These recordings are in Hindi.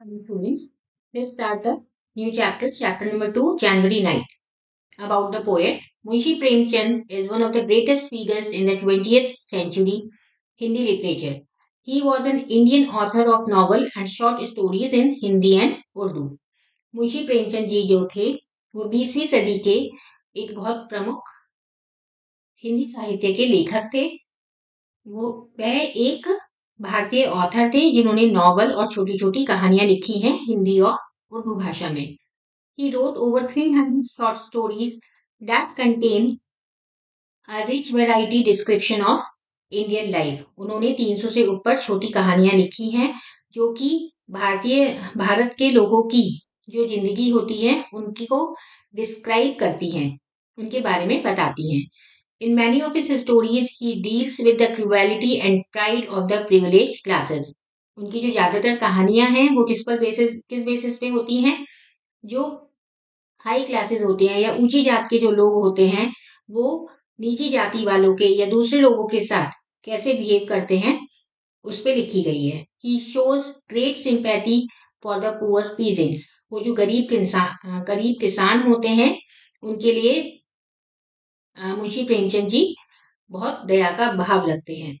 Students, let's start the new chapter, chapter number 2, January night. About the poet, Munshi Premchand is one of the greatest figures in the 20th century Hindi literature. He was an Indian author of novel and short stories in Hindi and Urdu. Munshi Premchand ji जो थे वो 20वीं सदी के एक बहुत प्रमुख हिंदी साहित्य के लेखक थे। वह एक भारतीय ऑथर थे जिन्होंने नॉवल और छोटी छोटी कहानियां लिखी हैं हिंदी और उर्दू भाषा में। He wrote over 300 short stories that contain a rich variety description of Indian life. उन्होंने 300 से ऊपर छोटी कहानियां लिखी हैं जो कि भारत के लोगों की जो जिंदगी होती है उनकी को डिस्क्राइब करती हैं, उनके बारे में बताती हैं। In many of his stories, he deals with the cruelty and pride of the privileged classes. उनकी जो ज्यादातर कहानियां हैं वो किस बेसिस पे होती हैं? जो हाई क्लासेस होते हैं या ऊंची जात के जो लोग होते हैं वो नीची जाति वालों के या दूसरे लोगों के साथ कैसे बिहेव करते हैं उस पे लिखी गई है। He shows great sympathy for the poor peasants. वो जो गरीब किसान होते हैं उनके लिए मुंशी प्रेमचंद जी बहुत दया का भाव रखते हैं।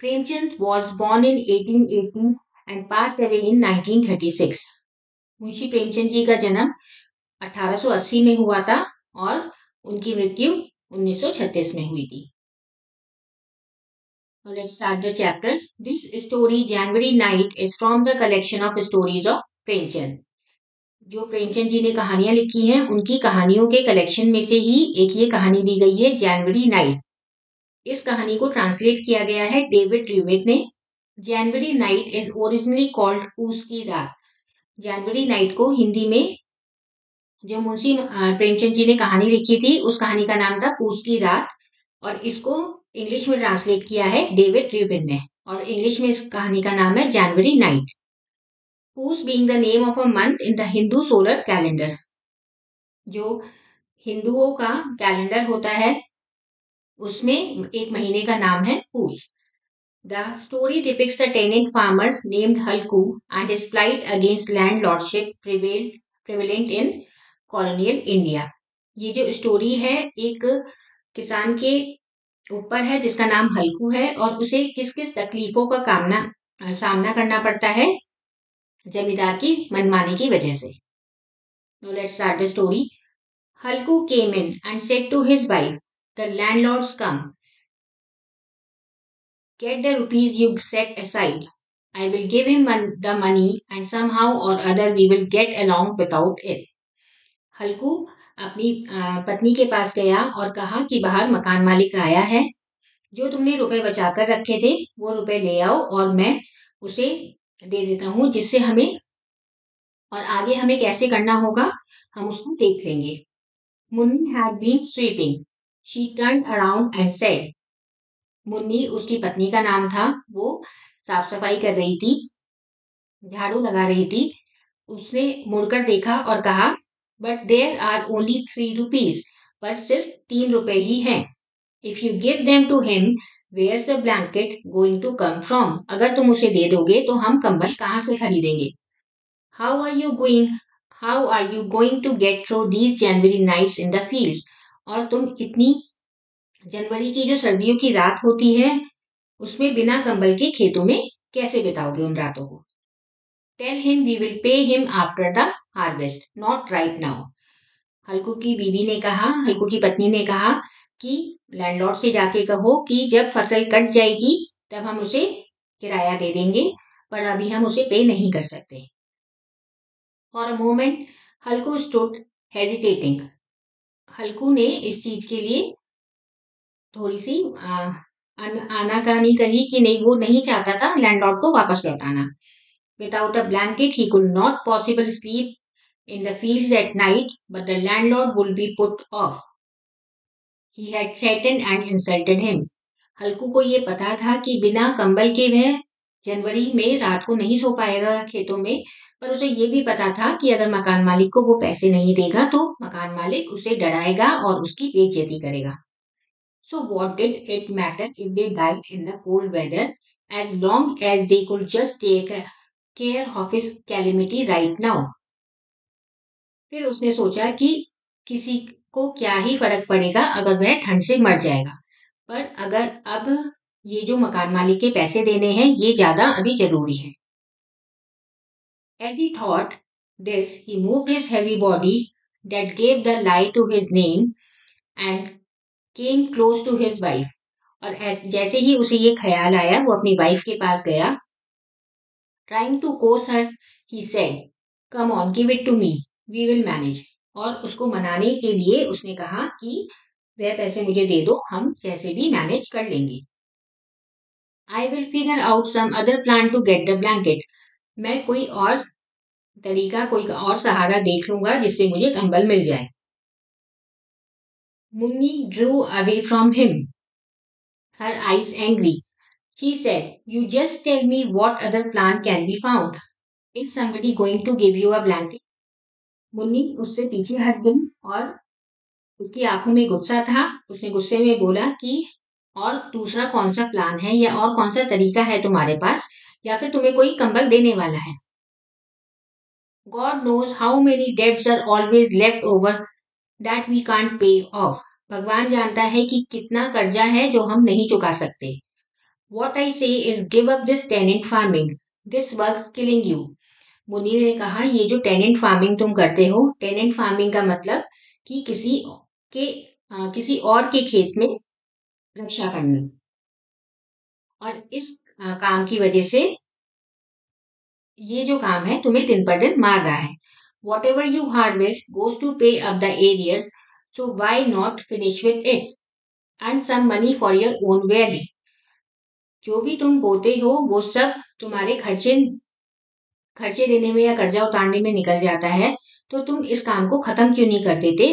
Premchand was born in 1880 and passed away in 1936. Munshi Premchand ji का जन्म 1880 में हुआ था और उनकी मृत्यु 1936 में हुई थी। Now let's start the chapter. This story, January Night, is from the collection of stories of Premchand. जो प्रेमचंद जी ने कहानियां लिखी हैं उनकी कहानियों के कलेक्शन में से ही एक ये कहानी दी गई है, जनवरी नाइट। इस कहानी को ट्रांसलेट किया गया है डेविड ड्यूमेट ने। जनवरी नाइट इज ओरिजिनली कॉल्ड पूस की रात। जनवरी नाइट को हिंदी में जो मुंशी प्रेमचंद जी ने कहानी लिखी थी उस कहानी का नाम था पूस की रात और इसको इंग्लिश में ट्रांसलेट किया है डेविड ड्यूमेट ने और इंग्लिश में इस कहानी का नाम है जनवरी नाइट। पूस being the name of a month in the Hindu solar calendar. जो हिंदुओं का कैलेंडर होता है उसमें एक महीने का नाम है पूस। The story depicts a tenant farmer named Halku and his plight against landlordship prevalent in colonial India. ये जो स्टोरी है एक किसान के ऊपर है जिसका नाम हल्कू है और उसे किस किस तकलीफों का सामना करना पड़ता है जमींदार की मनमानी की वजह से। Now let's start the story. Halku came in and said to his wife, "The landlord's come. Get the rupees you set aside. I will give him the money and somehow or other we will get along without it." हल्कू अपनी पत्नी के पास गया और कहा कि बाहर मकान मालिक आया है, जो तुमने रुपए बचा कर रखे थे वो रुपए ले आओ और मैं उसे दे देता हूँ जिससे हमें और आगे हमें कैसे करना होगा हम उसको देख लेंगे। Munni had been sweeping. She turned around and said, Munni उसकी पत्नी का नाम था, वो साफ सफाई कर रही थी, झाड़ू लगा रही थी। उसने मुड़कर देखा और कहा, but there are only 3 rupees, पर सिर्फ 3 रुपए ही हैं। If you give them to him, where's the blanket going to come from? अगर तुम उसे दे दोगे तो हम कंबल कहाँ से खरीदेंगे? How are you going to get through these January nights in the fields? और तुम इतनी जनवरी की जो सर्दियों की रात होती है उसमें बिना कंबल के खेतों में कैसे बिताओगे उन रातों को? Tell him we will pay him after the harvest, not right now. Halku की पत्नी ने कहा कि लैंडलॉर्ड से जाके कहो कि जब फसल कट जाएगी तब हम उसे किराया दे देंगे, पर अभी हम उसे पे नहीं कर सकते। For a moment Halku stood hesitating. Halku ने इस चीज के लिए थोड़ी सी आनाकानी करी कि नहीं, वो नहीं चाहता था लैंडलॉर्ड को वापस लौटाना। Without a blanket, he could not possibly sleep in the fields at night, but the landlord would be put off. He had threatened and insulted him. हल्कू को ये पता था कि बिना कंबल के वह जनवरी में रात को नहीं सो पाएगा खेतों में, पर उसे ये भी पता था कि अगर मकान मालिक को वो पैसे नहीं देगा तो मकान मालिक उसे डराएगा और उसकी बेइज्जती करेगा। So what did it matter if they died in the cold weather, as long as they could just care of his calamity right now. फिर उसने सोचा कि किसी को क्या ही फर्क पड़ेगा अगर वह ठंड से मर जाएगा, पर अगर अब ये जो मकान मालिक के पैसे देने हैं ये ज्यादा अभी जरूरी है। As he thought this, he moved his heavy body that gave the lie to his name and came close to his wife. और जैसे ही उसे ये ख्याल आया वो अपनी वाइफ के पास गया। Trying to coax her, he said, "Come on, give it to me. We will manage." और उसको मनाने के लिए उसने कहा कि वह पैसे मुझे दे दो, हम कैसे भी मैनेज कर लेंगे। I will figure out some other plan to get the blanket. मैं कोई और तरीका, कोई और सहारा देख लूंगा जिससे मुझे कंबल मिल जाए। Munni drew away from him, her eyes angry. She said, "You just tell me what other plan can be found. Is somebody going to give you a blanket?" Munni उससे पीछे हट गई और उसकी आंखों में गुस्सा था। उसने गुस्से में बोला कि और दूसरा कौन सा प्लान है या और कौन सा तरीका है तुम्हारे पास, या फिर तुम्हें कोई कंबल देने वाला है। God knows how many debts are always left over that we can't pay off. भगवान जानता है कि कितना कर्जा है जो हम नहीं चुका सकते। What I say is give up this tenant farming. This work's killing you. Munir ने कहा ये जो टेनेंट फार्मिंग तुम करते हो, टेनेंट फार्मिंग का मतलब कि के किसी और के खेत में रक्षा करना, और इस काम की वजह से ये जो काम है तुम्हें दिन पर दिन मार रहा है। What ever you harvest goes to pay up the arrears, so why not finish with it, earn some money for your own belly. जो भी तुम बोते हो वो सब तुम्हारे खर्चे देने में या कर्जा उतारने में निकल जाता है, तो तुम इस काम को खत्म क्यों नहीं कर देते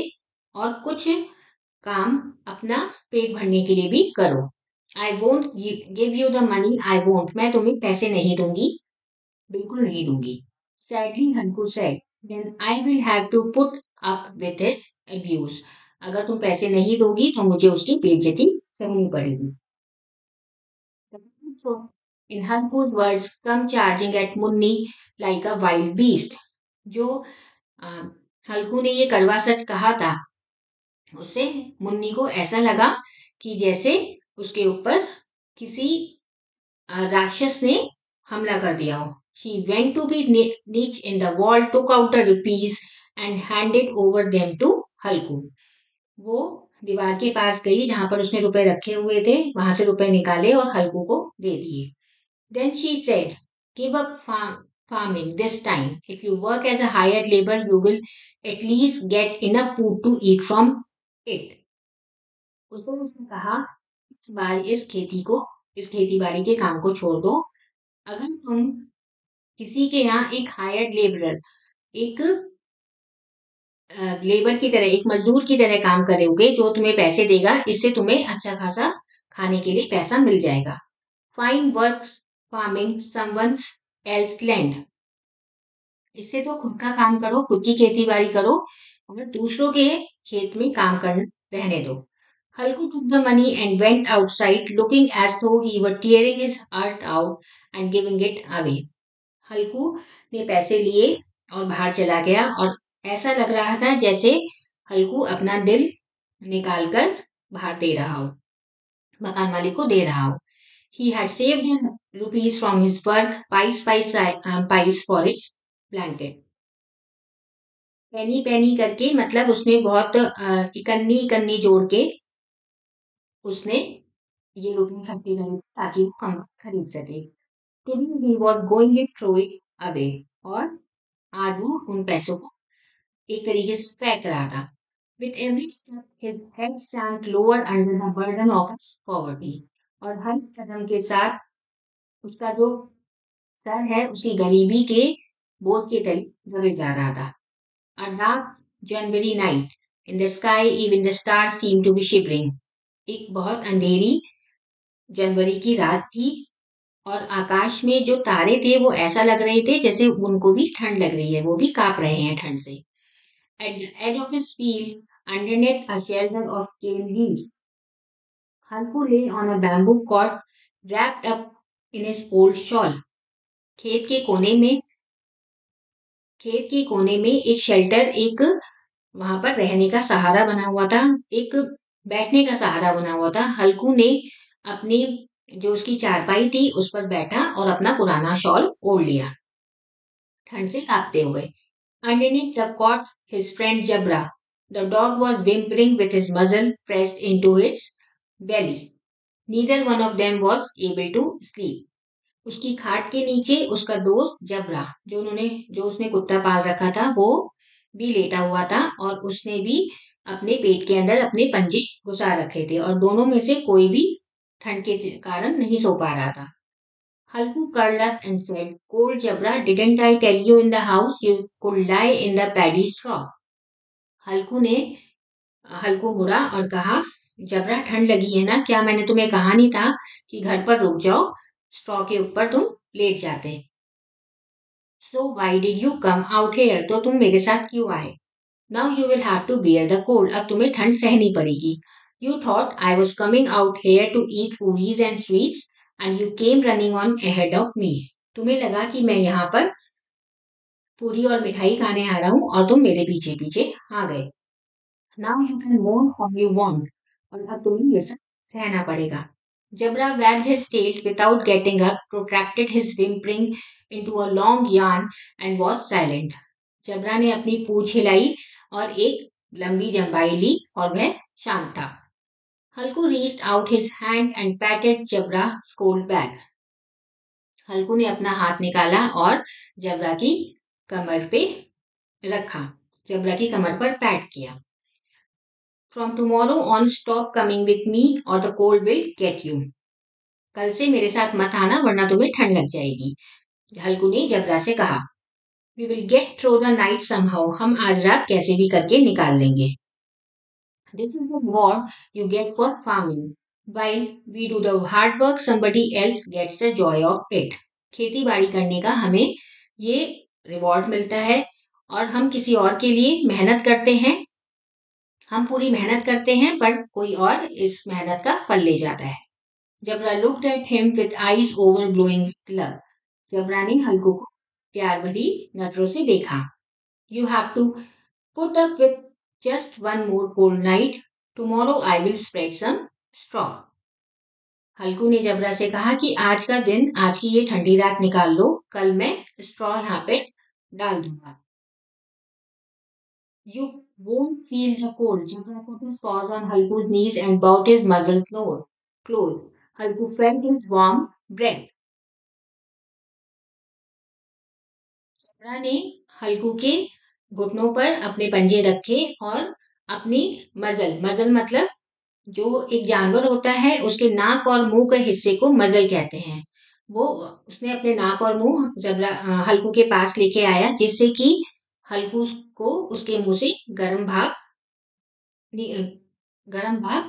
और कुछ काम अपना पेट भरने के लिए भी करो। I won't give you the money, I won't, मैं तुम्हें पैसे नहीं दूंगी, बिल्कुल नहीं दूंगी। Sadly Halku said, then I will have to put up with his abuse. अगर तुम पैसे नहीं दोगी तो मुझे उसकी बेइज्जती सहनी पड़ेगी। In Hanku's words, come charging at Munni like a wild beast. जो अ, हल्कू ने ये कड़वा सच कहा था, उससे मुन्नी को ऐसा लगा कि जैसे उसके ऊपर किसी राक्षस ने हमला कर दिया हो। She went to be niche in the wall, took out the rupees and handed over them to हल्कू। वो दीवार के पास गई जहां पर उसने रुपए रखे हुए थे, वहां से रुपए निकाले और हल्कू को दे दिए। Then she said, "Give up farming this time. If you work as a hired labor, you will at least get enough food to eat from it." उसने कहा, इस बार इस खेती बाड़ी के काम को छोड़ दो। अगर तुम किसी के यहाँ एक हायर्ड लेबरर, एक लेबर की तरह, एक मजदूर की तरह काम करोगे जो तुम्हें पैसे देगा, इससे तुम्हें अच्छा खासा खाने के लिए पैसा मिल जाएगा। Fine work farming someone's else land. इससे तो खुद का काम करो, खुद की खेती बाड़ी करो और दूसरों के खेत में काम कर रहने दो। हल्कू took the money and went outside looking as though he were tearing his heart out and giving it away. हल्कू ने पैसे लिए और बाहर चला गया और ऐसा लग रहा था जैसे हल्कू अपना दिल निकाल कर बाहर दे रहा हो, मकान मालिक को दे रहा हो। He had saved him rupees from his work, pies for his blanket. पेनी पेनी करके मतलब उसने बहुत इकन्नी इकन्नी जोड़ के उसने ये रुपये इकट्ठे करे ताकि वो कम खरीद सके। Today he was going to throw it away, और आज वो उन पैसों को एक तरीके से फेंक रहा था। With every step, his head sank lower under the burden of his poverty. और हर कदम के साथ उसका जो सर है उसकी गरीबी के बोझ के तले दबे जा रहा था। A dark January night. In the sky, even the stars seemed to be shivering. एक बहुत अंधेरी जनवरी की रात थी और आकाश में जो तारे थे वो ऐसा लग रहे थे जैसे उनको भी ठंड लग रही है, वो भी कांप रहे हैं ठंड से। At the edge of his field, underneath a shelter of cane leaves, Hanku lay on a bamboo cot wrapped up in his old shawl. खेत के कोने में खेत के कोने में एक शेल्टर, एक वहां पर रहने का सहारा बना हुआ था, एक बैठने का सहारा बना हुआ था। हल्कू ने अपनी जो उसकी चारपाई थी उस पर बैठा और अपना पुराना शॉल ओढ़ लिया, ठंड से कांपते हुए। Underneath the cot, his friend Jabra. The dog was whimpering with his muzzle pressed into its belly. Neither one of them was able to sleep. उसकी खाट के नीचे उसका दोस्त जबरा, जो उसने कुत्ता पाल रखा था, वो भी लेटा हुआ था और उसने भी अपने पेट के अंदर अपने पंजे घुसा रखे थे और दोनों में से कोई भी ठंड के कारण नहीं सो पा रहा था। Halku curled up and said, Cold Jabra, didn't I tell you in the house you could lie in the paddy straw? हल्कू ने हल्कू मुड़ा और कहा, जबरा ठंड लगी है ना, क्या मैंने तुम्हें कहा नहीं था कि घर पर रुक जाओ, स्ट्रॉ के ऊपर तुम लेट जाते। So why did you come out here, तो तुम मेरे साथ क्यों आए? Now you will have to bear the cold, अब तुम्हें ठंड सहनी पड़ेगी। You thought I was coming out here to eat puris and sweets and you came running on ahead of me. तुम्हें लगा कि मैं यहाँ पर पूरी और मिठाई खाने आ रहा हूँ और तुम मेरे पीछे पीछे आ गए। Now you can मोर्न all you want, और अब तुम्हें ये सब सहना पड़ेगा। Jabra wagged his tail without getting up, protracted his whimpering into a long yarn, and was silent. जबरा ने अपनी पूंछ हिलाई और एक लंबी जंबाई ली और वह शांत था। हल्कू reached out his hand and patted Jabra's cold back. हल्कू ने अपना हाथ निकाला और जबरा की कमर पे रखा, जबरा की कमर पर पैट किया। From tomorrow on, stop coming with me or the cold will get you. कल से मेरे साथ मत आना वरना तुम्हें ठंड लग जाएगी, हल्कू ने जबरा से कहा। We will get through the night somehow. हम आज रात कैसे भी करके निकाल लेंगे। This is the reward you get for farming. While we do the hard work, somebody else gets the joy of it. खेती बाड़ी करने का हमें ये रिवॉर्ड मिलता है और हम किसी और के लिए मेहनत करते हैं, हम पूरी मेहनत करते हैं पर कोई और इस मेहनत का फल ले जाता है। जबरा looked at him with eyes overflowing with love. जबरा ने हल्कू को प्यार भरी नजरों से देखा। You have to put up with just one more cold night. Tomorrow I will spread some straw. हल्कू ने जबरा से कहा कि आज का दिन, आज की ये ठंडी रात निकाल लो, कल मैं स्ट्रॉ यहाँ पे डाल दूंगा। You won't feel the cold. Jabra put his paws on Halku's knees and bowed his muzzle close. Halku felt his warm breath. जबरा ने हल्कू के घुटनों पर अपने पंजे रखे और अपनी मजल मतलब जो एक जानवर होता है उसके नाक और मुंह के हिस्से को मजल कहते हैं, वो उसने अपने नाक और मुंह हल्कू के पास लेके आया जिससे कि हल्कू को उसके मुंह से गर्म भाप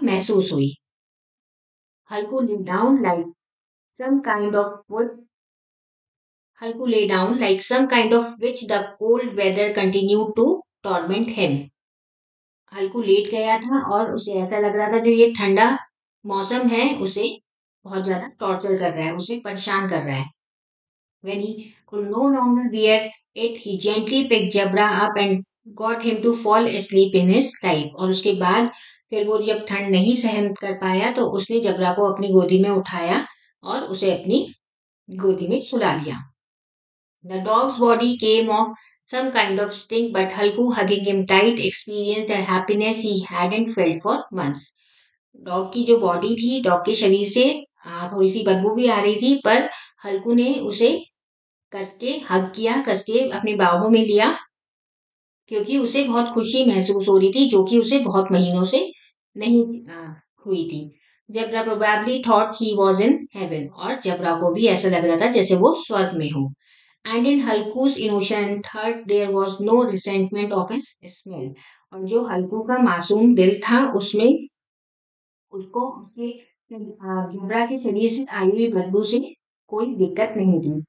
महसूस हुई। हल्कू lay down like some kind of wood. Halku lay down like some kind of which the cold weather continued to torment him. Halku लेट गया था और उसे ऐसा लग रहा था जो ये ठंडा मौसम है उसे बहुत ज्यादा टॉर्चर कर रहा है, उसे परेशान कर रहा है। When he could no longer bear it, he gently picked Jabra up and got him to fall asleep in his life. और उसके बाद फिर वो जब ठंड नहीं सहन कर पाया तो उसने जबरा को अपनी गोदी में उठाया और उसे अपनी गोदी में सुला लिया। The dog's body came off some kind of stink, but Halku, hugging him tight, experienced a happiness he hadn't felt for months. Dog की जो बॉडी थी, डॉग के शरीर से थोड़ी सी बदबू भी आ रही थी, पर हल्कू ने उसे कस के हग किया, कस के अपने बाहों में लिया क्योंकि उसे बहुत खुशी महसूस हो रही थी जो कि उसे बहुत महीनों से नहीं हुई थी। Jabra probably thought he was in heaven, और जबरा को भी ऐसा लग रहा था जैसे वो स्वर्ग में हो। And in Halku's innocent heart there was no resentment of his smell. और जो हल्कू का मासूम दिल था उसमें उसको उसके जुबरा के शरीर से आई हुई बदबू से कोई दिक्कत नहीं थी।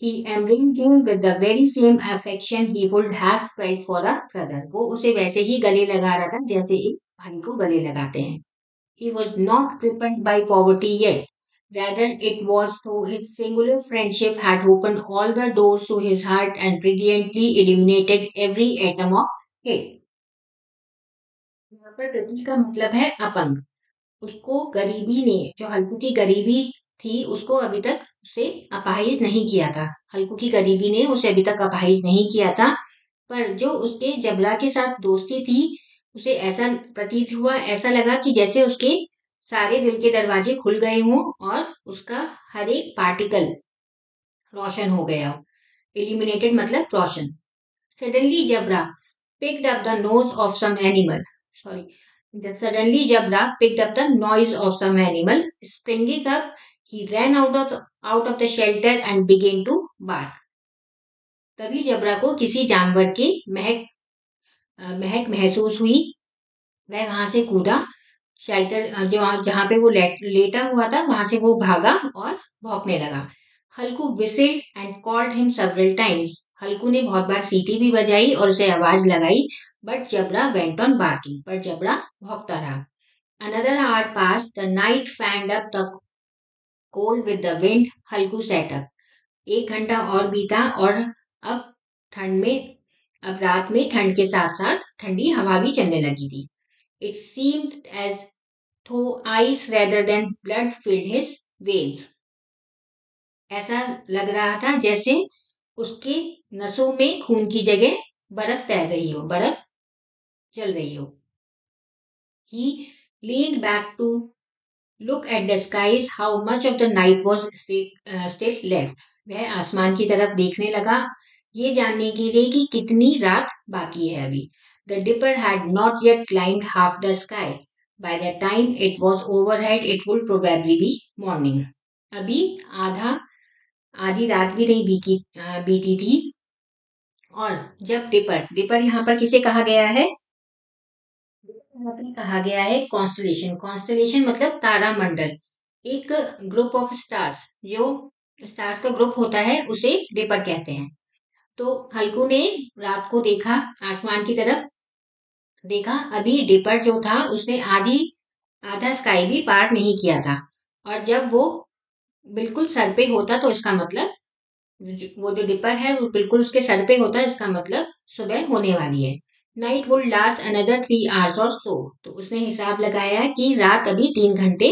He embraced him with the very same affection he would have felt for a brother. वो उसे वैसे ही गले लगा रहा था जैसे एक भाई को गले लगाते हैं। He was not crippled by poverty yet. Rather, it was through his singular friendship had opened all the doors to his heart and brilliantly eliminated every atom of hate. यहाँ पर गति का मतलब है अपंग। उसको गरीबी ने, जो हल्कू की गरीबी थी, उसको अभी तक उसे अपाहिज नहीं किया था। हल्कू की गरीबी ने उसे अभी तक अपाहिज नहीं किया था, पर जो उसके जबरा के साथ दोस्ती थी, उसे ऐसा प्रतीत हुआ, ऐसा लगा कि जैसे उसके सारे दिल के दरवाजे खुल गए हों और उसका हर एक पार्टिकल रोशन हो गया हो। Illuminated मतलब रोशन। Suddenly Jabra picked up the nose of some animal. Sorry. Suddenly Jabra picked up the noise of some animal. Springing up, he ran out of the shelter and began to bark. तभी जबरा को किसी जानवर की महक महसूस हुई। वह वहां से कूदा। शेल्टर जो जहां पे वो लेटा हुआ था, वहां से वो भागा और भौंकने लगा। Halku whistled and called him several times. Halku ने बहुत बार सीटी भी बजाई और उसे आवाज लगाई, but Jabra went on barking, पर जबरा भौंकता रहा। Another hour pass the night fanned up the cold with the wind. Halku set up. एक घंटा और बीता और अब ठंड में अब रात में ठंड के साथ साथ ठंडी हवा भी चलने लगी थी। It seemed as though ice rather than blood filled his veins. ऐसा लग रहा था जैसे उसके नसों में खून की जगह बर्फ तैर रही हो, बर्फ चल रही हो। He leaned back to look at the skies, how much of the night was still left. वह आसमान की तरफ देखने लगा, ये जानने के लिए कि कितनी रात बाकी है अभी। The dipper had not yet climbed half the sky. By the time it was overhead, it would probably be morning. अभी आधी रात भी नहीं बीती थी। और जब डिपर डिपर यहाँ पर किसे कहा गया है? यहाँ पे कहा गया है कॉन्स्टलेशन। कॉन्स्टलेशन मतलब तारामंडल। एक ग्रुप ऑफ स्टार्स, जो स्टार्स का ग्रुप होता है, उसे डिपर कहते हैं। तो हल्कू ने रात को देखा, आसमान की तरफ देखा। अभी डिपर जो था उसने आधा स्काई भी पार नहीं किया था। और जब वो बिल्कुल सर पे होता तो इसका मतलब, वो जो डिपर है वो बिल्कुल उसके सर पे होता है, इसका मतलब सुबह होने वाली है। Night would last another 3 hours और सो। तो उसने हिसाब लगाया कि रात अभी 3 घंटे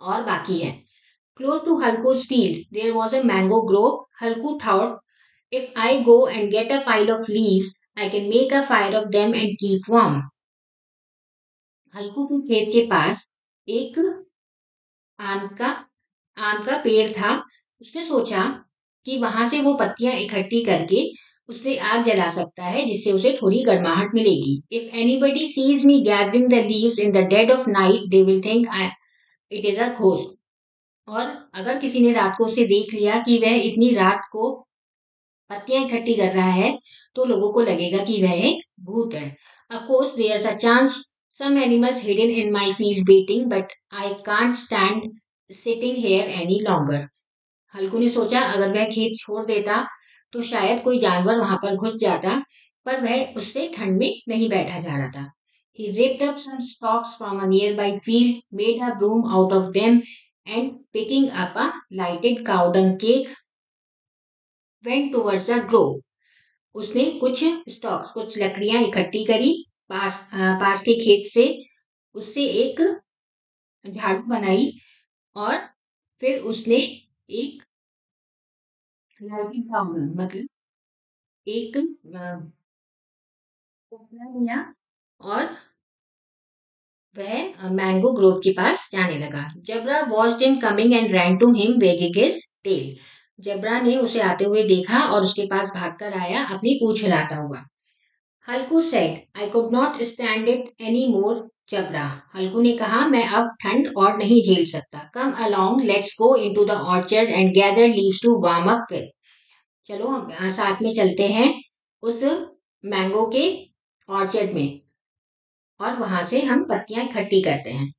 और बाकी है। Close to Halku's field there was a mango grove. Halku thought, if I go and get a pile of leaves, I can make a fire of them and keep warm. हल्कू के खेत के पास एक आम का आम का पेड़ था। उसने सोचा कि वहां से वो पत्तियां इकट्ठी करके उससे आग जला सकता है, जिससे उसे थोड़ी गर्माहट मिलेगी। If anybody sees me gathering the leaves in the dead of night they will think it is a ghost. और अगर किसी ने रात को उसे देख लिया कि वह इतनी रात को पत्तियां इकट्ठी कर रहा है, तो लोगों को लगेगा कि वह एक भूत है। Of course, there's a chance some animals hidden in my field waiting, but I can't stand sitting here any longer. हल्कू ने सोचा अगर वह खेत छोड़ देता तो शायद कोई जानवर वहां पर घुस जाता, पर वह उससे ठंड में नहीं बैठा जा रहा था। He ripped up some stalks from a nearby field, made a broom out of them, and picking up a lighted cow dung cake, went towards the grove. उसने कुछ लकड़ियां इकट्ठी करी, पास के खेत से, उससे एक झाड़ू बनाई और फिर उसने एक लाइटेड काउ डंग मतलब एक टोकरा लिया और वह मैंगो ग्रोव के पास जाने लगा। Jabra watched him coming and ran to him wagging his tail. Jabra ने उसे आते हुए देखा और उसके पास भागकर आया, अपनी पूंछ हिलाता हुआ। Halku said, I could not stand it any more. Jabra Halku ने कहा, मैं अब ठंड और नहीं झेल सकता। Come along, let's go into the orchard and gather leaves to warm up with. चलो साथ में चलते हैं उस मैंगो के ऑर्चर्ड में और वहां से हम पत्तियां इकट्ठी करते हैं।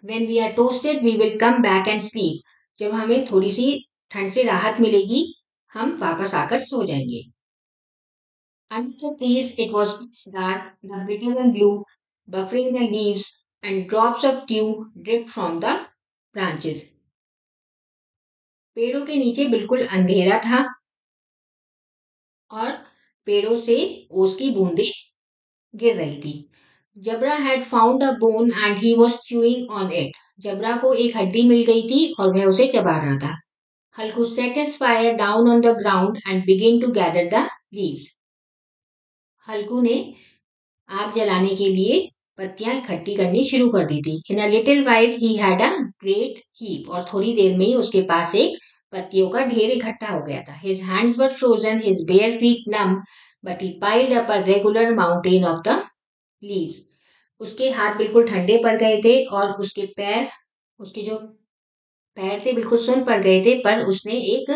When we are toasted, we will come back and sleep. जब हमें थोड़ी सी ठंड से राहत मिलेगी, हम वापस आकर सो जाएंगे। Under the trees, it was dark, the bitter wind blew, buffering the leaves, and drops of dew dripped from the branches. पेड़ों के नीचे बिल्कुल अंधेरा था और पेड़ों से ओस की बूंदें गिर रही थी. Jabra had found a bone and he was chewing on it. Jabra को एक हड्डी मिल गई थी और वह उसे चबा रहा था. हल्कू set his fire down on the ground and began to gather the leaves. हल्कू ने आग जलाने के लिए पत्तियां इकट्ठी करनी शुरू कर दी थी. In a little while he had a great heap. और थोड़ी देर में ही उसके पास एक पत्तियों का ढेर इकट्ठा हो गया था. His hands were frozen, his bare feet numb, but he piled up a regular mountain of the leaves. उसके हाथ बिल्कुल ठंडे पड़ गए थे और उसके जो पैर थे बिल्कुल सुन पड़ गए थे, पर उसने एक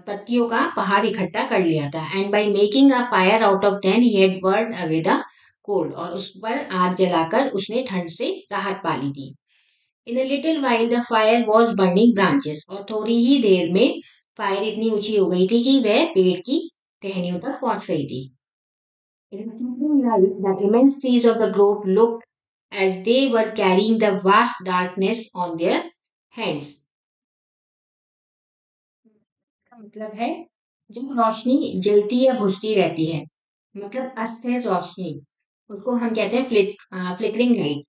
पत्तियों का पहाड़ इकट्ठा कर लिया था. And by making a fire out of them he had burn away the cold. और उस पर आग जलाकर उसने ठंड से राहत पा ली थी. In a little while the fire was burning branches. और थोड़ी ही देर में फायर इतनी ऊंची हो गई थी कि वह पेड़ की टहनियों तक पहुंच रही थी. In the twinkling light, the immense trees of the grove looked as they were carrying the vast darkness on their hands. का मतलब है जब रोशनी जलती या बुझती रहती है, मतलब अस्थिर रोशनी, उसको हम कहते हैं फ्लिकरिंग लाइट.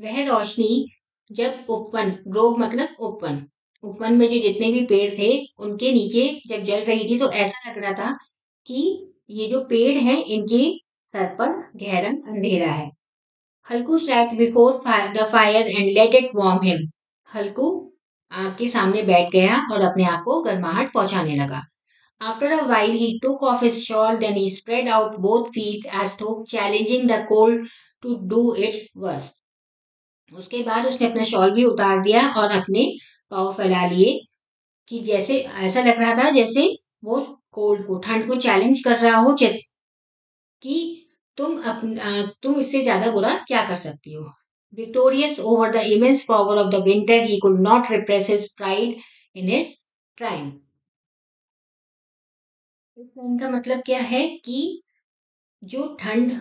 वह रोशनी जब उपवन, ग्रोव मतलब उपवन, उपवन में जो जितने भी पेड़ थे उनके नीचे जब जल रही थी तो ऐसा लग रहा था कि ये जो पेड़ हैं इनके सर पर गहरा अंधेरा है. हल्कू sat before the fire and let it warm him. हल्कू आग के सामने बैठ गया और अपने आप को गर्माहट पहुंचाने लगा. After a while, he took off his shawl, then he spread out both feet as though challenging the cold to do its worst. उसके बाद उसने अपना शॉल भी उतार दिया और अपने पाँव फैला लिए कि जैसे ऐसा लग रहा था जैसे वो कोल्ड को, ठंड को चैलेंज कर रहा हो कि तुम इससे ज्यादा बुरा क्या कर सकती हो. Victorious over the immense power of the winter, he could not repress his pride in his triumph. इस लाइन का मतलब क्या है कि जो ठंड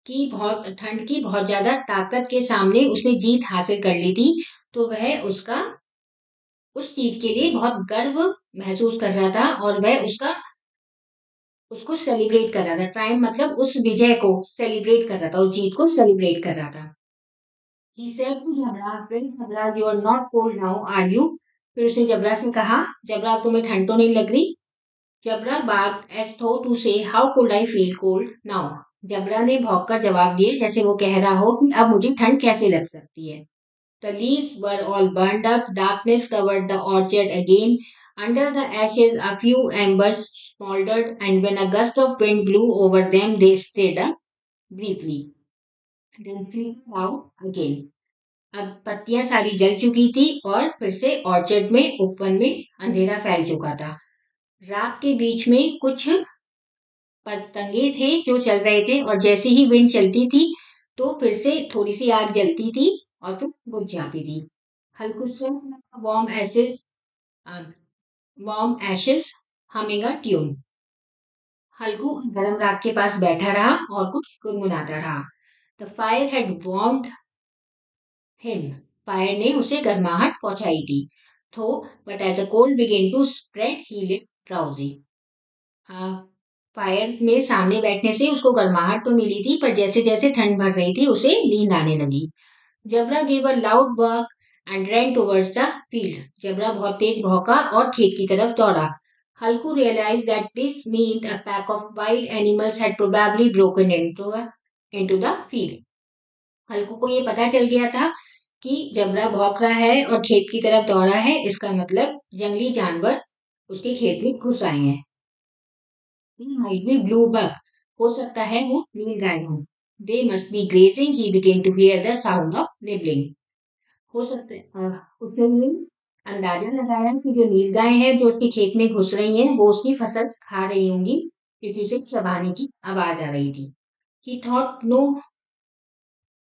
की बहुत ज्यादा ताकत के सामने उसने जीत हासिल कर ली थी, तो वह उसका उस चीज के लिए बहुत गर्व महसूस कर रहा था और वह उसको सेलिब्रेट कर रहा था. ट्राइम मतलब उस विजय को सेलिब्रेट कर रहा था, उस जीत को सेलिब्रेट कर रहा था. He said to Jabra, "Well, Jabra, you are not cold now, are you?" फिर उसने जबरा से कहा, जबरा तुम्हें ठंड तो नहीं लग रही. जबरा barked as though to say, "How could I feel cold now?" जबरा ने भौंककर जवाब दिया जैसे वो कह रहा हो कि अब मुझे ठंड कैसे लग सकती है. The leaves were all burned up, darkness covered the orchard again. Under the ashes, a few embers smoldered, and when a gust of wind blew over them, they stirred up briefly. Then flickered out again. अब पत्तियां सारी जल चुकी थी और फिर से ऑर्चर्ड में, उपवन में अंधेरा फैल चुका था. राख के बीच में कुछ पतंगे थे जो चल रहे थे और जैसे ही विंड चलती थी तो फिर से थोड़ी सी आग जलती थी और फिर बुझ जाती थी. हल्कू से warm ashes humming a tune. Halku गर्म राख के पास बैठा रहा और कुछ गुनगुनाता रहा. The fire had warmed him. Fire ने उसे गर्माहट पहुंचाई थी. तो but as the cold began to spread he lived drowsy. Fire में सामने बैठने से उसको गर्माहट तो मिली थी, पर जैसे जैसे ठंड बढ़ रही थी उसे नींद आने लगी. जबरा gave a loud bark and ran towards the field. जबरा बहुत तेज भौंका और खेत की तरफ दौड़ा. Halku realized that this meant a pack of wild animals had probably broken into the field. हल्कू को ये पता चल गया था कि जबरा भौंक रहा है और खेत की तरफ दौड़ा है, इसका मतलब जंगली जानवर उसके खेत में घुस आए हैं. Might be blue buck. हो सकता है वो नीलगाय हो. They must be grazing. He began to hear the sound of nibbling. हो सकता है उसने ये अंदाजा लगाया कि जो नीलगाय है जो उसके खेत में घुस रही हैं वो उसकी फसल खा रही होंगी क्योंकि उसे चबाने की आवाज आ रही थी. He thought no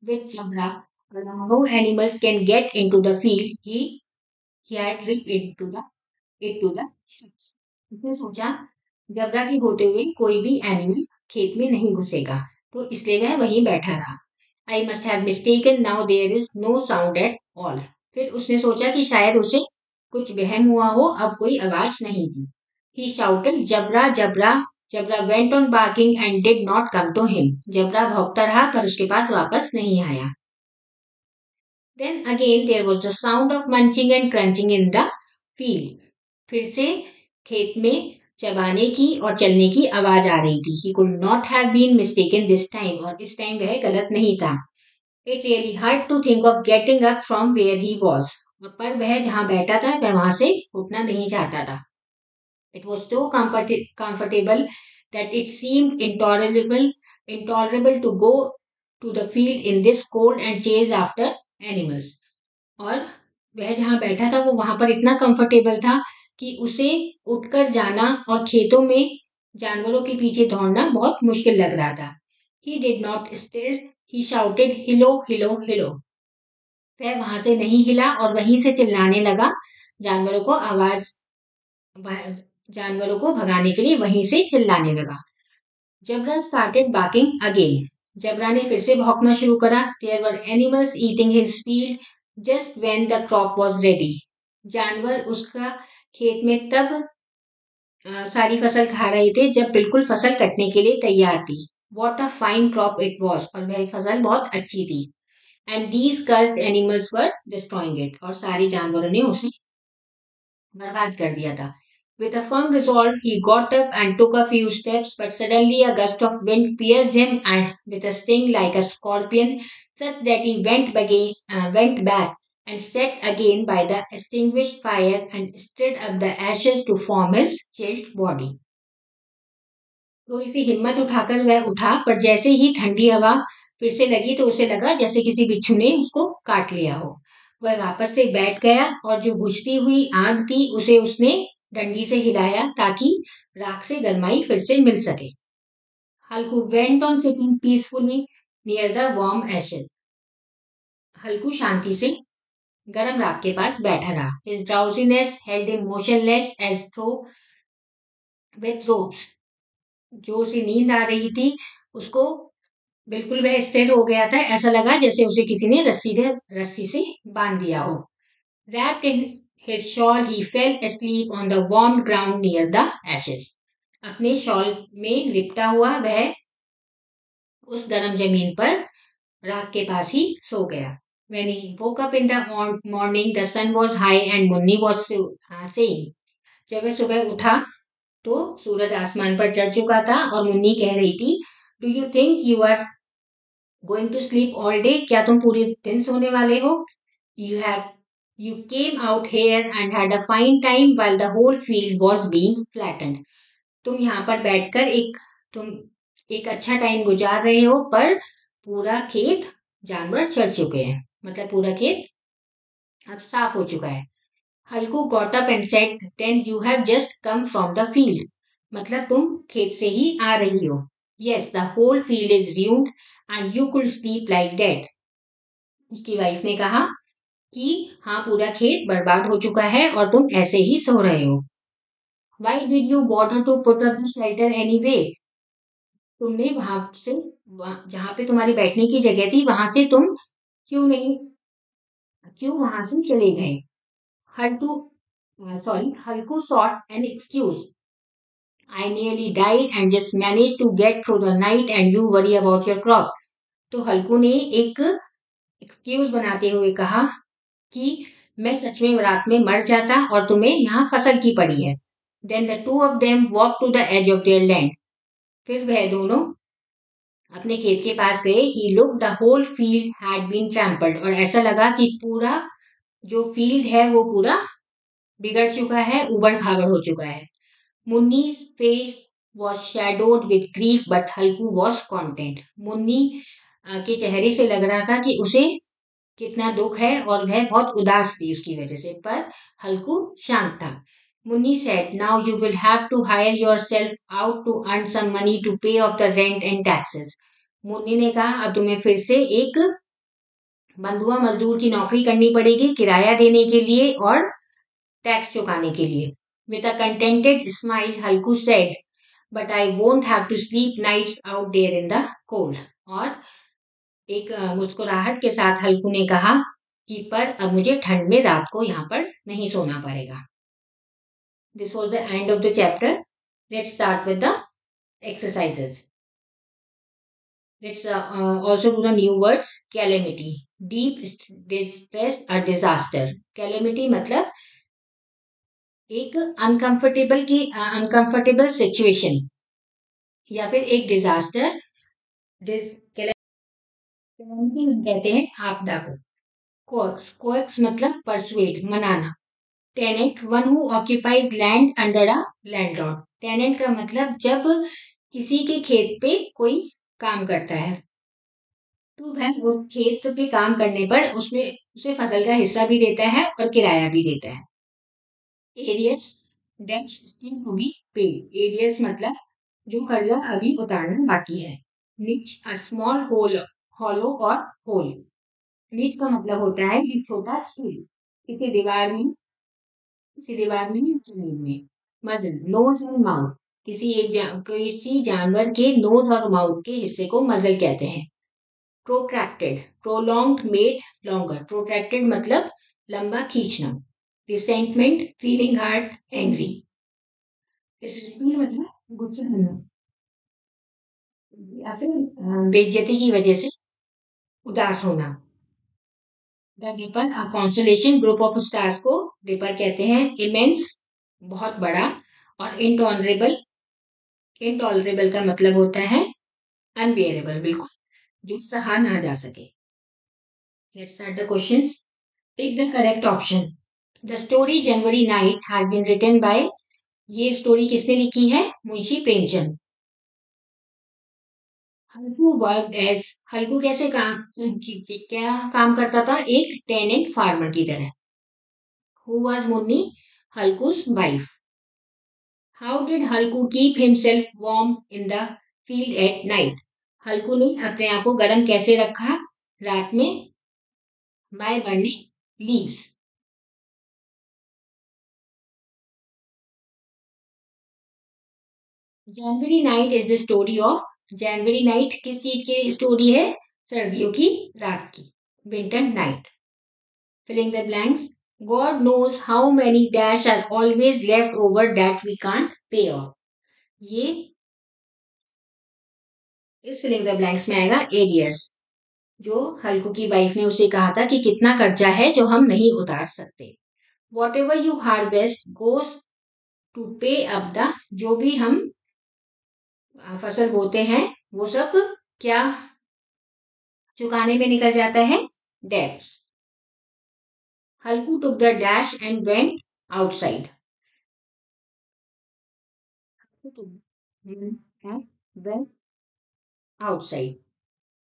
with Jabra, no animals can get into the field. He had ripped it to the ships. उसने सोचा जबरा के होते हुए कोई भी एनिमल खेत में नहीं घुसेगा, तो इसलिए वह वहीं बैठा रहा. I must have mistaken now there is no sound at all. फिर उसने सोचा कि शायद उसे कुछ वहम हुआ हो, अब कोई आवाज नहीं थी। He shouted Jabra Jabra. Jabra went on barking and did not come to him. Jabra भौंकता रहा पर उसके पास वापस नहीं आया। Then again there was the sound of munching and crunching in the field. फिर से खेत में चबाने की और चलने की आवाज आ रही थी। He could not have been mistaken this time. और इस टाइम वह गलत नहीं था। It really hurt to think of getting up from where he was. और पर वह जहाँ बैठा था वह वहां से उठना नहीं चाहता था। It was so comfortable that it seemed intolerable to go to the field in this cold and chase after animals. और वह जहाँ बैठा था वो वहां पर इतना कंफर्टेबल था कि उसे उठकर जाना और खेतों में जानवरों के पीछे दौड़ना बहुत मुश्किल लग रहा था। He did not stir. He shouted, "Hello, hello, hello." वह वहां से नहीं हिला और वहीं से चिल्लाने लगा। जानवरों को आवाज जानवरों को भगाने के लिए वहीं से चिल्लाने लगा। Jabra started barking again. Jabra ने फिर से भौंकना शुरू करा। There were animals eating his field just when the crop was ready. जानवर उसका खेत में तब सारी फसल खा रहे थे जब बिल्कुल फसल कटने के लिए तैयार थी। What a fine crop it was. और वह फसल बहुत अच्छी थी। And these cursed animals were destroying it. और सारे जानवरों ने उसे बर्बाद कर दिया था। With a firm resolve, he got up and took a few steps, but suddenly a gust of wind pierced him and with a sting like a scorpion, such that he went back and sat again by the extinguished fire and stirred up the ashes to form his chilled body. थोड़ी सी हिम्मत उठाकर वह उठा, पर जैसे ही ठंडी हवा फिर से लगी तो उसे लगा जैसे किसी बिच्छू ने उसको काट लिया हो। वह वापस से बैठ गया और जो बुझती हुई आग थी उसे उसने डंडी से हिलाया ताकि राख से गरमाई फिर से मिल सके। Halku went on sitting peacefully near the warm ashes. Halku शांति से गरम राख के पास बैठा रहा। His drowsiness held him motionless as though with ropes. जो उसे नींद आ रही थी उसको बिल्कुल वह स्थिर हो गया था। ऐसा लगा जैसे उसे किसी ने रस्सी से बांध दिया हो। Wrapped in his shawl, he fell asleep on the warm ground near the ashes. अपने शॉल में लिपटा हुआ वह उस गर्म जमीन पर राख के पास ही सो गया। When he woke up in the morning, the sun was high and Munni was saying. जब वह सुबह उठा तो सूरज आसमान पर चढ़ चुका था और मुन्नी कह रही थी, do you think you are going to sleep all day? क्या तुम पूरे दिन सोने वाले हो? You came out here and had a fine time while the whole field was being flattened. तुम यहाँ पर बैठकर तुम एक अच्छा टाइम गुजार रहे हो, पर पूरा खेत जानवर चढ़ चुके हैं। मतलब पूरा खेत अब साफ हो चुका है। हल्कू got up and said, then you have just come from the field. मतलब तुम खेत से ही आ रही हो। Yes, the whole field is ruined and you could sleep like that. उसकी वाइफ ने कहा कि हाँ, पूरा खेत बर्बाद हो चुका है और तुम ऐसे ही सो रहे हो। Why did you bother to put up the shelter anyway? तुमने वहां से जहां पे तुम्हारी बैठने की जगह थी वहां से तुम क्यों वहां से चले गए? हल्कू sought an excuse. I nearly died and just managed to get through the night and you worry about your crop. तो हल्कू ने एक एक्सक्यूज बनाते हुए कहा कि मैं सच में रात में मर जाता और तुम्हें यहाँ फसल की पड़ी है। Then the two of them walked to the edge of their land. फिर वह दोनों अपने खेत के पास गए। He looked, the whole field had been trampled. और ऐसा लगा कि पूरा जो फील्ड है वो पूरा बिगड़ चुका है, उबड़ खाबड़ हो चुका है। Munni's face was shadowed with grief, but Halku was content. Munni के चेहरे से लग रहा था कि उसे कितना दुख है और वह बहुत उदास थी उसकी वजह से, पर हल्कू शांत था। Munni said, now you will have to hire yourself out to earn some money to pay off the rent and taxes. Munni ने कहा अब तुम्हें फिर से एक बंधुआ मजदूर की नौकरी करनी पड़ेगी किराया देने के लिए और टैक्स चुकाने के लिए। With a contented smile, Halku said, but I won't have to sleep nights out there in the cold. और एक मुस्कुराहट के साथ हल्कू ने कहा कि पर अब मुझे ठंड में रात को यहाँ पर नहीं सोना पड़ेगा. This was the end of the chapter. Let's start with the exercises. Let's also do the new words. Calamity, deep distress or disaster. Calamity मतलब एक अनकंफर्टेबल सिचुएशन या फिर एक डिजास्टर. कैलेमिटी कहते हैं आपदा को. कोएक्स मतलब परसुएड, मनाना. Tenant, one who occupies land under a landlord. Tenant का मतलब जब किसी के खेत पे कोई काम करता है तो वह वो खेत पे काम करने पर उसमें उसे फसल का हिस्सा भी देता है और किराया भी देता है. Arrears, debts still to be paid. Arrears मतलब जो कर्जा अभी उतारना बाकी है. Niche, a small hole, hollow और होल. निच का मतलब होता है एक छोटा स्टूल किसी दीवार में, जमीन में. Muzzle, nose and mouth. किसी जानवर के नोज और माउथ के हिस्से को मसल कहते हैं. Protracted, prolonged, made longer. Protracted मतलब लंबा खींचना. Resentment, feeling hurt, angry. Resentment मतलब गुस्सा होना या फिर बेइज्जती की वजह से उदास होना. The dipper, a constellation, group of stars को डिपर कहते हैं. इमेंस, बहुत बड़ा. और इंटॉलरेबल का मतलब होता है अनबियरेबल, बिल्कुल जो सहा ना जा सके. Let's start the questions. Take the correct option. The story January night has been written by. ये स्टोरी किसने लिखी है? मुंशी प्रेमचंद. Halku worked as. हल्कू कैसे क्या काम करता था? एक टेनेंट फार्मर की तरह. Who was Munni? Halku's wife. How did Halku keep himself warm in the field at night? Halku ने अपने आप को गर्म कैसे रखा रात में? By burning leaves. January night is the story of. January night किस चीज की स्टोरी है? सर्दियों की रात की. Winter night. Filling the blanks. God knows how many dash are always left over that we can't pay off. ये इस फिलिंग द ब्लैंक्स में आएगा एरियर्स. जो हल्कू की वाइफ ने उसे कहा था कि कितना कर्जा है जो हम नहीं उतार सकते. What ever you harvest goes to pay up the. जो भी हम फसल बोते हैं वो सब क्या चुकाने में निकल जाता है? Debts. Halku took the dash and went outside. Went outside.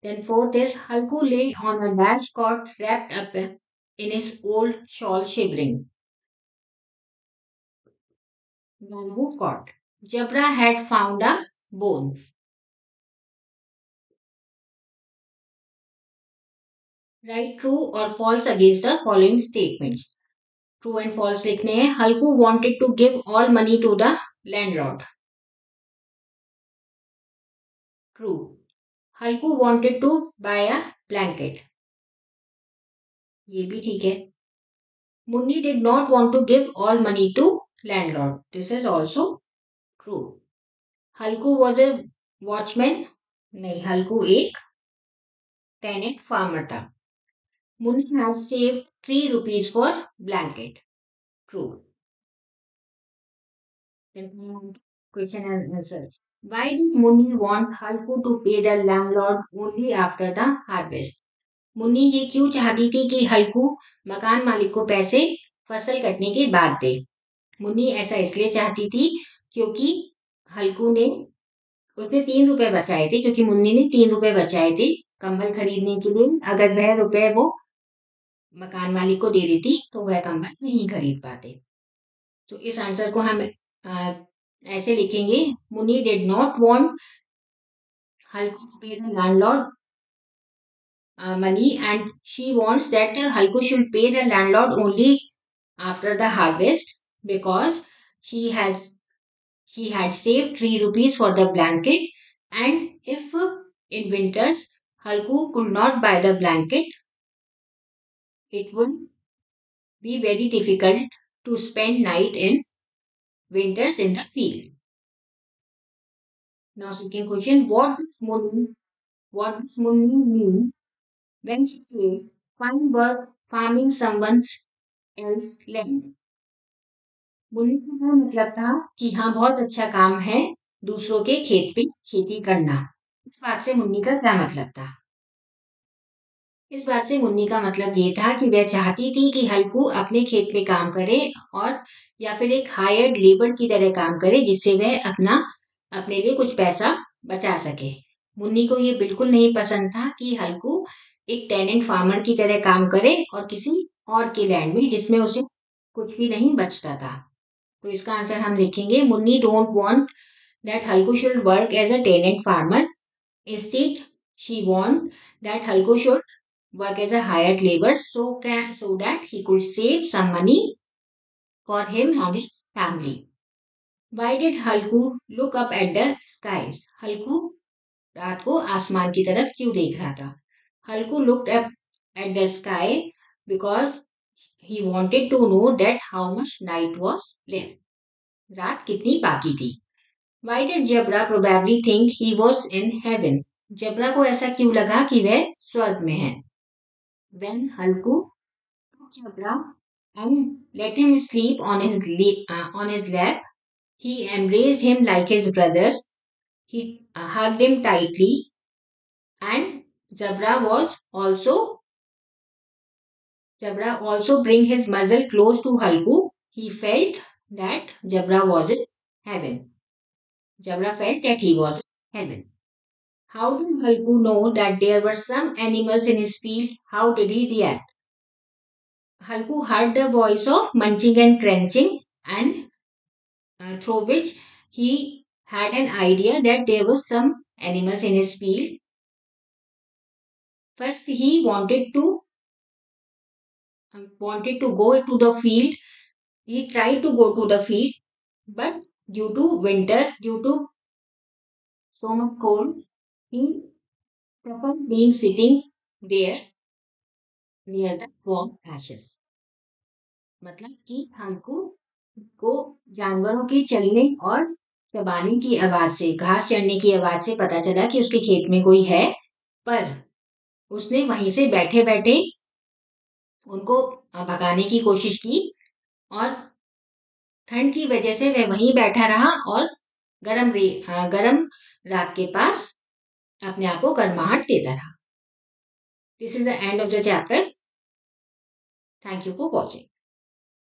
Then fourth is Halku lay on a dash cot wrapped up in his old shawl shivering. Bamboo cot. Jabra had found a bone. Write true or false against the following statements. True and false लिखने हैं. Halku wanted to give all money to the landlord. True. Halku wanted to buy a blanket. ये भी ठीक है. Munni did not want to give all money to landlord. This is also true. Halku was a watchman. नहीं, हल्कू एक टेनेंट फार्मर था. Munni have save ₹3 for blanket. True. Question and answer. Why did Munni want Halku to pay the landlord only after the harvest? Munni ये क्यों चाहती थी कि हल्कू मकान मालिक को पैसे फसल कटने के बाद दे? मुन्नी ऐसा इसलिए चाहती थी क्योंकि हल्कू ने उसने ₹3 बचाए थे, क्योंकि मुन्नी ने ₹3 बचाए थे कंबल खरीदने के लिए. अगर वह रुपए वो मकान मालिक को दे देती तो वह कंबल नहीं खरीद पाते. तो इस आंसर को हम ऐसे लिखेंगे. Munni did not want Halku to pay the landlord money, and she wants that Halku should pay the landlord only after the harvest, because she has she had saved ₹3 for the blanket, and if in winters Halku could not buy the blanket. It would be very difficult to spend night in winters in the field. Now, second question: What does Munni mean when she says fine work farming someone else's land? Munni का क्या मतलब था कि हाँ बहुत अच्छा काम है दूसरों के खेत पे खेती करना। इस बात से मुन्नी का क्या मतलब था? इस बात से मुन्नी का मतलब ये था कि वह चाहती थी कि हल्कू अपने खेत में काम करे और या फिर एक हायर्ड लेबर की तरह काम करे जिससे वह अपने लिए कुछ पैसा बचा सके। मुन्नी को ये बिल्कुल नहीं पसंद था कि हल्कू एक टेनेंट फार्मर की तरह काम करे और किसी और के लैंड में जिसमें उसे कुछ भी नहीं बचता था। तो इसका आंसर हम लिखेंगे Munni don't want that Halku should work as a tenant farmer. Instead, she want that Halko should work as a hired labor so that he could save some money for him and his family. Why did Halku look up at the skies? Halku रात को आसमान की तरफ क्यों देख रहा था? Halku looked up at the sky because he wanted to know that how much night was left. रात कितनी बाकी थी? Why did Jabra probably think he was in heaven? जबरा को ऐसा क्यों लगा कि वह स्वर्ग में है? When Halku took Jabra and let him sleep on his lap, he embraced him like his brother. He hugged him tightly, and Jabra was also Jabra also bring his muzzle close to Halku. He felt that Jabra was in heaven. Jabra felt that he was in heaven. How did Halku know that there were some animals in his field? How did he react? Halku heard the voice of munching and crunching, and through which he had an idea that there were some animals in his field. First, he wanted to go to the field. He tried to go to the field, but due to so much cold, he preferred being sitting there near the warm ashes. मतलब कि हमको को जानवरों के चलने और चबाने की आवाज से घास चढ़ने की आवाज से पता चला कि उसके खेत में कोई है पर उसने वहीं से बैठे बैठे उनको भगाने की कोशिश की और ठंड की वजह से वह वहीं बैठा रहा और गरम राख के पास अपने आप को गर्माहट देता रहा। This is the end of the chapter. Thank you for watching.